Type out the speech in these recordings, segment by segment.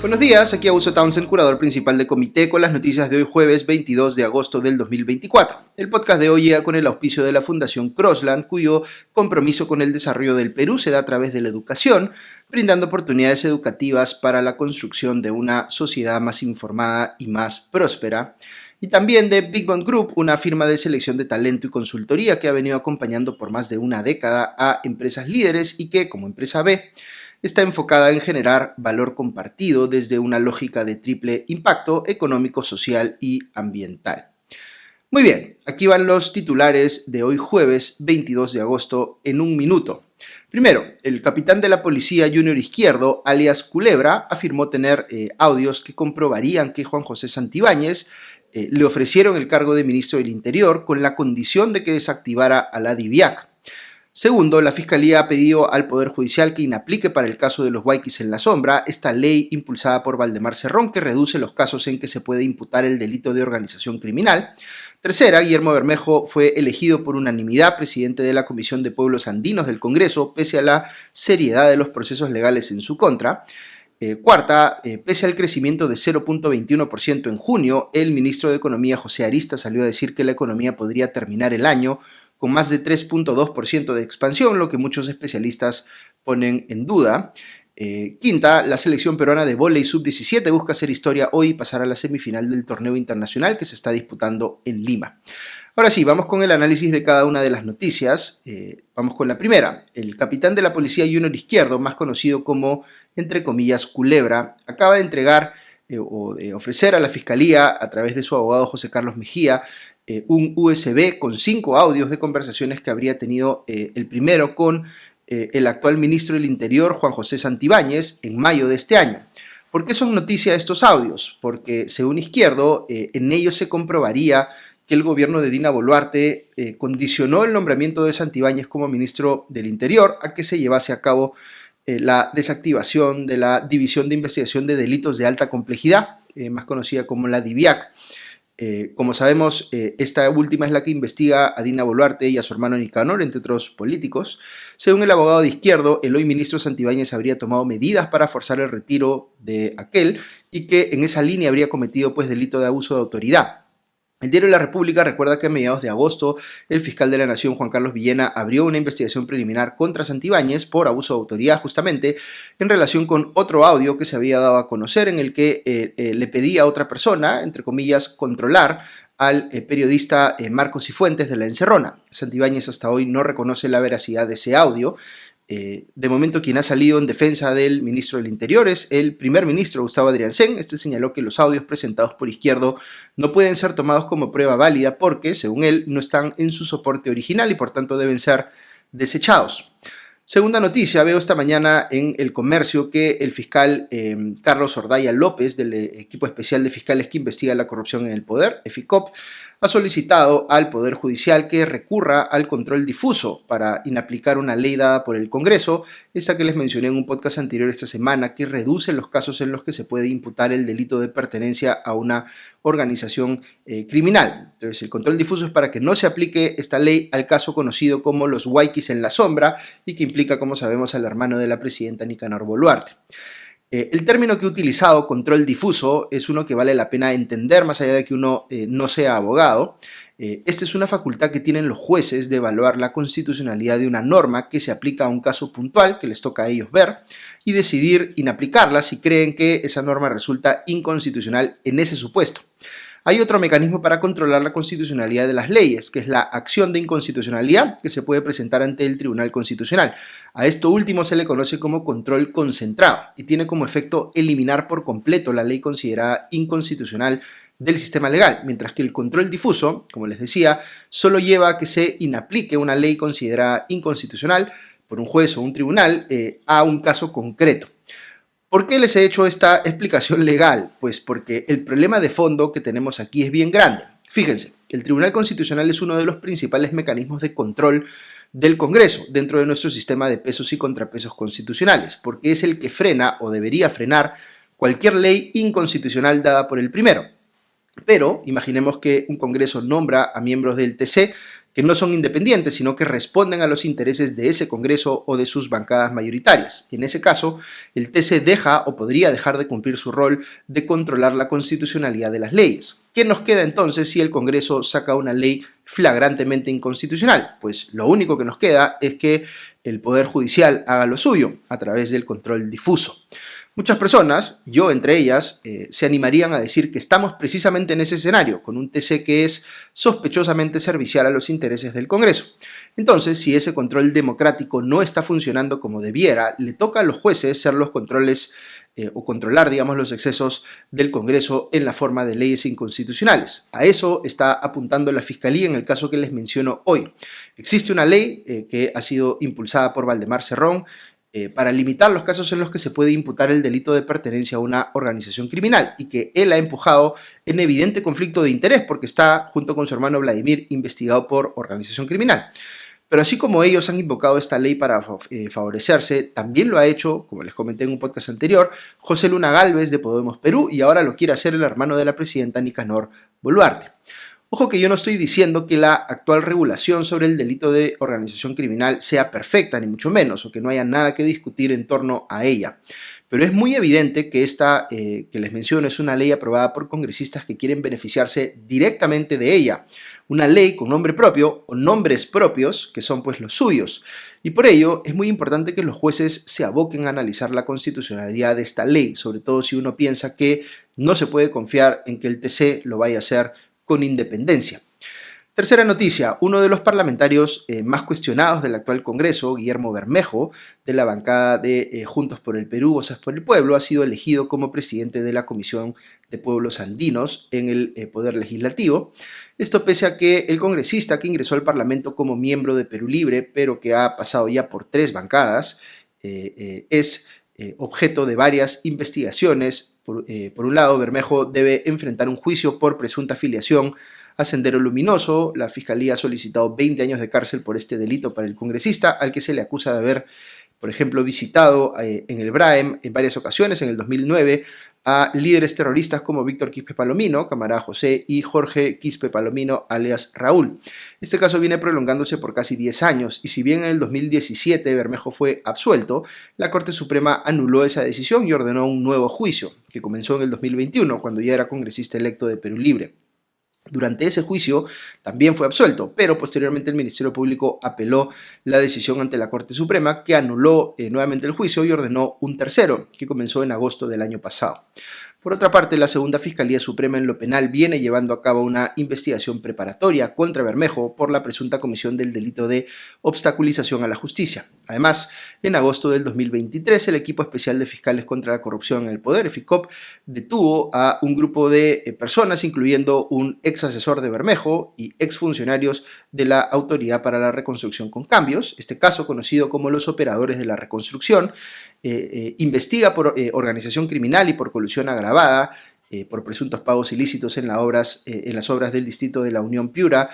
Buenos días, aquí Augusto Townsend, curador principal de Comité, con las noticias de hoy jueves 22 de agosto del 2024. El podcast de hoy llega con el auspicio de la Fundación Crossland, cuyo compromiso con el desarrollo del Perú se da a través de la educación, brindando oportunidades educativas para la construcción de una sociedad más informada y más próspera. Y también de Big Bond Group, una firma de selección de talento y consultoría que ha venido acompañando por más de una década a empresas líderes y que, como empresa B, está enfocada en generar valor compartido desde una lógica de triple impacto económico, social y ambiental. Muy bien, aquí van los titulares de hoy jueves 22 de agosto en un minuto. Primero, el capitán de la policía Junior Izquierdo, alias Culebra, afirmó tener audios que comprobarían que Juan José Santibáñez le ofrecieron el cargo de ministro del Interior con la condición de que desactivara a la DIVIAC. Segundo, la Fiscalía ha pedido al Poder Judicial que inaplique para el caso de los Huayquis en la sombra esta ley impulsada por Valdemar Cerrón que reduce los casos en que se puede imputar el delito de organización criminal. Tercera, Guillermo Bermejo fue elegido por unanimidad presidente de la Comisión de Pueblos Andinos del Congreso, pese a la seriedad de los procesos legales en su contra. Cuarta, pese al crecimiento de 0.21% en junio, el ministro de Economía José Arista salió a decir que la economía podría terminar el año con más de 3.2% de expansión, lo que muchos especialistas ponen en duda. Quinta, la selección peruana de vóley sub-17 busca hacer historia hoy y pasar a la semifinal del torneo internacional que se está disputando en Lima. Ahora sí, vamos con el análisis de cada una de las noticias. Vamos con la primera. El capitán de la policía Junior Izquierdo, más conocido como, entre comillas, Culebra, acaba de entregar o de ofrecer a la Fiscalía, a través de su abogado José Carlos Mejía, un USB con 5 audios de conversaciones que habría tenido el primero con el actual ministro del Interior, Juan José Santibáñez, en mayo de este año. ¿Por qué son noticia estos audios? Porque, según Izquierdo, en ellos se comprobaría que el gobierno de Dina Boluarte condicionó el nombramiento de Santibáñez como ministro del Interior a que se llevase a cabo la desactivación de la División de Investigación de Delitos de Alta Complejidad, más conocida como la DIVIAC. Como sabemos, esta última es la que investiga a Dina Boluarte y a su hermano Nicanor, entre otros políticos. Según el abogado de Izquierdo, el hoy ministro Santibáñez habría tomado medidas para forzar el retiro de aquel y que en esa línea habría cometido delito de abuso de autoridad. El diario La República recuerda que a mediados de agosto el fiscal de la Nación, Juan Carlos Villena, abrió una investigación preliminar contra Santibáñez por abuso de autoridad, justamente en relación con otro audio que se había dado a conocer en el que le pedía a otra persona, entre comillas, controlar al periodista Marcos Cifuentes de La Encerrona. Santibáñez hasta hoy no reconoce la veracidad de ese audio. De momento, quien ha salido en defensa del ministro del Interior es el primer ministro Gustavo Adriancén. Este señaló que los audios presentados por Izquierdo no pueden ser tomados como prueba válida porque, según él, no están en su soporte original y por tanto deben ser desechados. Segunda noticia, veo esta mañana en El Comercio que el fiscal Carlos Ordaya López, del equipo especial de fiscales que investiga la corrupción en el poder, EFICOP, ha solicitado al Poder Judicial que recurra al control difuso para inaplicar una ley dada por el Congreso, esta que les mencioné en un podcast anterior esta semana, que reduce los casos en los que se puede imputar el delito de pertenencia a una organización criminal. Entonces, el control difuso es para que no se aplique esta ley al caso conocido como los Huayquis en la sombra y que implica, como sabemos, al hermano de la presidenta Nicanor Boluarte. El término que he utilizado, control difuso, es uno que vale la pena entender más allá de que uno no sea abogado. Esta es una facultad que tienen los jueces de evaluar la constitucionalidad de una norma que se aplica a un caso puntual que les toca a ellos ver y decidir inaplicarla si creen que esa norma resulta inconstitucional en ese supuesto. Hay otro mecanismo para controlar la constitucionalidad de las leyes, que es la acción de inconstitucionalidad que se puede presentar ante el Tribunal Constitucional. A esto último se le conoce como control concentrado y tiene como efecto eliminar por completo la ley considerada inconstitucional del sistema legal, mientras que el control difuso, como les decía, solo lleva a que se inaplique una ley considerada inconstitucional por un juez o un tribunal a un caso concreto. ¿Por qué les he hecho esta explicación legal? Pues porque el problema de fondo que tenemos aquí es bien grande. Fíjense, el Tribunal Constitucional es uno de los principales mecanismos de control del Congreso dentro de nuestro sistema de pesos y contrapesos constitucionales, porque es el que frena o debería frenar cualquier ley inconstitucional dada por el primero. Pero imaginemos que un Congreso nombra a miembros del TC que no son independientes, sino que responden a los intereses de ese Congreso o de sus bancadas mayoritarias. En ese caso, el TC deja o podría dejar de cumplir su rol de controlar la constitucionalidad de las leyes. ¿Qué nos queda entonces si el Congreso saca una ley flagrantemente inconstitucional? Pues lo único que nos queda es que el Poder Judicial haga lo suyo a través del control difuso. Muchas personas, yo entre ellas, se animarían a decir que estamos precisamente en ese escenario, con un TC que es sospechosamente servicial a los intereses del Congreso. Entonces, si ese control democrático no está funcionando como debiera, le toca a los jueces ser los controles o controlar, digamos, los excesos del Congreso en la forma de leyes inconstitucionales. A eso está apuntando la Fiscalía en el caso que les menciono hoy. Existe una ley que ha sido impulsada por Valdemar Cerrón para limitar los casos en los que se puede imputar el delito de pertenencia a una organización criminal y que él ha empujado en evidente conflicto de interés porque está, junto con su hermano Vladimir, investigado por organización criminal. Pero así como ellos han invocado esta ley para favorecerse, también lo ha hecho, como les comenté en un podcast anterior, José Luna Gálvez de Podemos Perú, y ahora lo quiere hacer el hermano de la presidenta Nicanor Boluarte. Ojo que yo no estoy diciendo que la actual regulación sobre el delito de organización criminal sea perfecta, ni mucho menos, o que no haya nada que discutir en torno a ella. Pero es muy evidente que esta que les menciono es una ley aprobada por congresistas que quieren beneficiarse directamente de ella. Una ley con nombre propio o nombres propios que son pues los suyos. Y por ello es muy importante que los jueces se aboquen a analizar la constitucionalidad de esta ley, sobre todo si uno piensa que no se puede confiar en que el TC lo vaya a hacer con independencia. Tercera noticia, uno de los parlamentarios más cuestionados del actual Congreso, Guillermo Bermejo, de la bancada de Juntos por el Perú, Voces por el Pueblo, ha sido elegido como presidente de la Comisión de Pueblos Andinos en el Poder Legislativo. Esto pese a que el congresista que ingresó al Parlamento como miembro de Perú Libre, pero que ha pasado ya por 3 bancadas, es objeto de varias investigaciones. Por un lado, Bermejo debe enfrentar un juicio por presunta afiliación a Sendero Luminoso. La Fiscalía ha solicitado 20 años de cárcel por este delito para el congresista, al que se le acusa de haber, por ejemplo, visitado en el BRAEM en varias ocasiones, en el 2009, a líderes terroristas como Víctor Quispe Palomino, camarada José, y Jorge Quispe Palomino, alias Raúl. Este caso viene prolongándose por casi 10 años, y si bien en el 2017 Bermejo fue absuelto, la Corte Suprema anuló esa decisión y ordenó un nuevo juicio, que comenzó en el 2021, cuando ya era congresista electo de Perú Libre. Durante ese juicio también fue absuelto, pero posteriormente el Ministerio Público apeló la decisión ante la Corte Suprema, que anuló nuevamente el juicio y ordenó un tercero, que comenzó en agosto del año pasado. Por otra parte, la Segunda Fiscalía Suprema en lo penal viene llevando a cabo una investigación preparatoria contra Bermejo por la presunta comisión del delito de obstaculización a la justicia. Además, en agosto del 2023, el Equipo Especial de Fiscales contra la Corrupción en el Poder, EFICOP, detuvo a un grupo de personas, incluyendo un ex asesor de Bermejo y exfuncionarios de la Autoridad para la Reconstrucción con Cambios. Este caso, conocido como los operadores de la reconstrucción, investiga por organización criminal y por colusión agravada por presuntos pagos ilícitos en las obras del distrito de la Unión Piura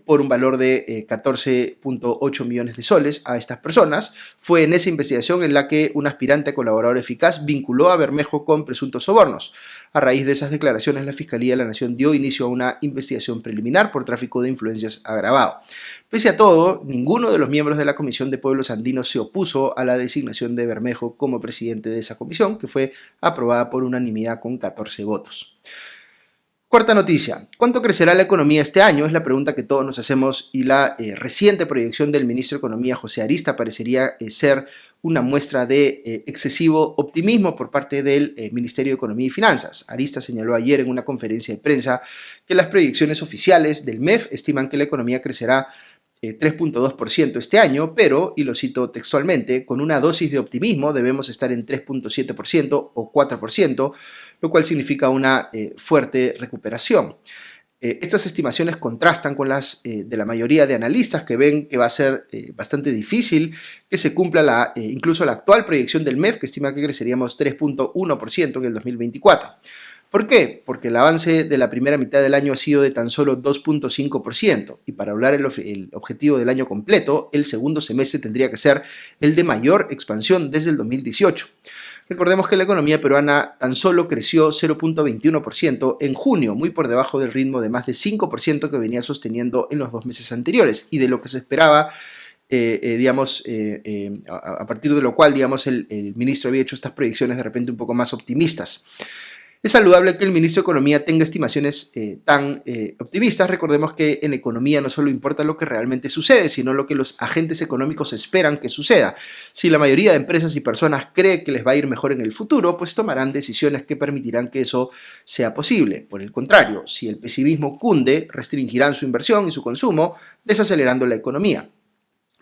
por un valor de 14.8 millones de soles a estas personas. Fue en esa investigación en la que un aspirante a colaborador eficaz vinculó a Bermejo con presuntos sobornos. A raíz de esas declaraciones, la Fiscalía de la Nación dio inicio a una investigación preliminar por tráfico de influencias agravado. Pese a todo, ninguno de los miembros de la Comisión de Pueblos Andinos se opuso a la designación de Bermejo como presidente de esa comisión, que fue aprobada por unanimidad con 14 votos. Cuarta noticia, ¿cuánto crecerá la economía este año? Es la pregunta que todos nos hacemos y la reciente proyección del ministro de Economía, José Arista, parecería ser una muestra de excesivo optimismo por parte del Ministerio de Economía y Finanzas. Arista señaló ayer en una conferencia de prensa que las proyecciones oficiales del MEF estiman que la economía crecerá 3.2% este año, pero, y lo cito textualmente, con una dosis de optimismo debemos estar en 3.7% o 4%, lo cual significa una fuerte recuperación. Estas estimaciones contrastan con las de la mayoría de analistas, que ven que va a ser bastante difícil que se cumpla incluso la actual proyección del MEF, que estima que creceríamos 3.1% en el 2024. ¿Por qué? Porque el avance de la primera mitad del año ha sido de tan solo 2.5%, y para hablar el objetivo del año completo, el segundo semestre tendría que ser el de mayor expansión desde el 2018. Recordemos que la economía peruana tan solo creció 0.21% en junio, muy por debajo del ritmo de más de 5% que venía sosteniendo en los 2 meses anteriores y de lo que se esperaba. A partir de lo cual, el ministro había hecho estas proyecciones de repente un poco más optimistas. Es saludable que el ministro de Economía tenga estimaciones tan optimistas. Recordemos que en economía no solo importa lo que realmente sucede, sino lo que los agentes económicos esperan que suceda. Si la mayoría de empresas y personas cree que les va a ir mejor en el futuro, pues tomarán decisiones que permitirán que eso sea posible. Por el contrario, si el pesimismo cunde, restringirán su inversión y su consumo, desacelerando la economía.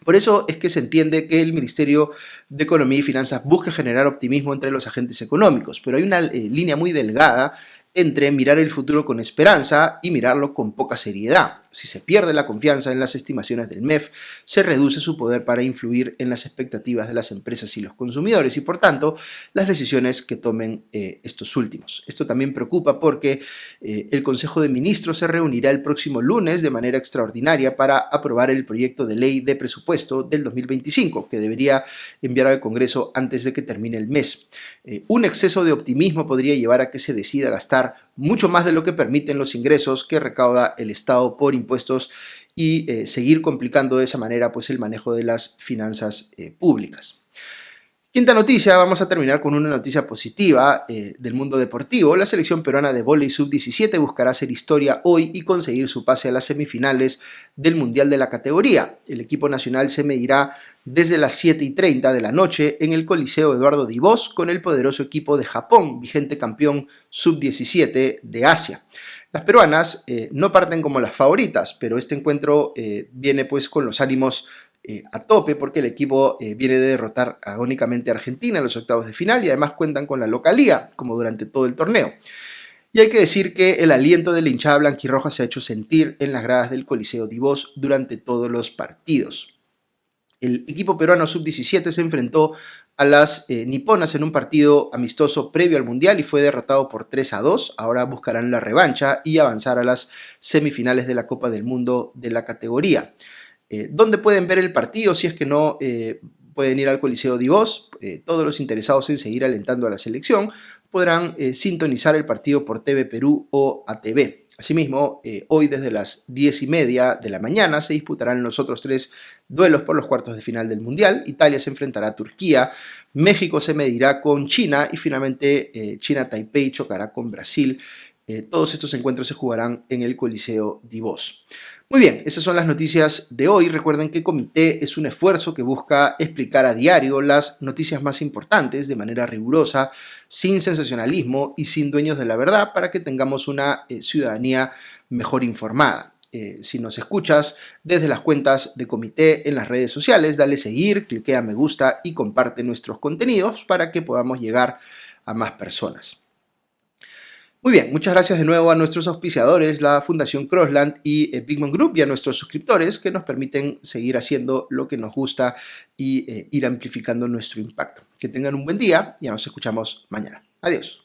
Por eso es que se entiende que el Ministerio de Economía y Finanzas busca generar optimismo entre los agentes económicos, pero hay una línea muy delgada entre mirar el futuro con esperanza y mirarlo con poca seriedad. Si se pierde la confianza en las estimaciones del MEF, se reduce su poder para influir en las expectativas de las empresas y los consumidores y, por tanto, las decisiones que tomen estos últimos. Esto también preocupa porque el Consejo de Ministros se reunirá el próximo lunes de manera extraordinaria para aprobar el proyecto de ley de presupuesto del 2025, que debería enviar al Congreso antes de que termine el mes. Un exceso de optimismo podría llevar a que se decida gastar mucho más de lo que permiten los ingresos que recauda el Estado por impuestos y seguir complicando de esa manera pues, el manejo de las finanzas públicas. Quinta noticia, vamos a terminar con una noticia positiva del mundo deportivo. La selección peruana de vóley sub-17 buscará hacer historia hoy y conseguir su pase a las semifinales del Mundial de la categoría. El equipo nacional se medirá desde las 7:30 de la noche en el Coliseo Eduardo Dibós con el poderoso equipo de Japón, vigente campeón sub-17 de Asia. Las peruanas no parten como las favoritas, pero este encuentro viene pues con los ánimos a tope porque el equipo viene de derrotar agónicamente a Argentina en los octavos de final y además cuentan con la localía, como durante todo el torneo. Y hay que decir que el aliento de la hinchada blanquirroja se ha hecho sentir en las gradas del Coliseo Dibós durante todos los partidos. El equipo peruano sub-17 se enfrentó a las niponas en un partido amistoso previo al Mundial y fue derrotado por 3-2. Ahora buscarán la revancha y avanzar a las semifinales de la Copa del Mundo de la categoría. ¿Dónde pueden ver el partido si es que no pueden ir al Coliseo Dibós? Todos los interesados en seguir alentando a la selección podrán sintonizar el partido por TV Perú o ATV. Asimismo, hoy desde las 10:30 de la mañana se disputarán los otros 3 duelos por los cuartos de final del Mundial. Italia se enfrentará a Turquía, México se medirá con China y finalmente China Taipei chocará con Brasil. Todos estos encuentros se jugarán en el Coliseo Dibós. Muy bien, esas son las noticias de hoy. Recuerden que Comité es un esfuerzo que busca explicar a diario las noticias más importantes de manera rigurosa, sin sensacionalismo y sin dueños de la verdad, para que tengamos una ciudadanía mejor informada. Si nos escuchas desde las cuentas de Comité en las redes sociales, dale seguir, cliquea me gusta y comparte nuestros contenidos para que podamos llegar a más personas. Muy bien, muchas gracias de nuevo a nuestros auspiciadores, la Fundación Crossland y Bigman Group, y a nuestros suscriptores que nos permiten seguir haciendo lo que nos gusta y ir amplificando nuestro impacto. Que tengan un buen día y ya nos escuchamos mañana. Adiós.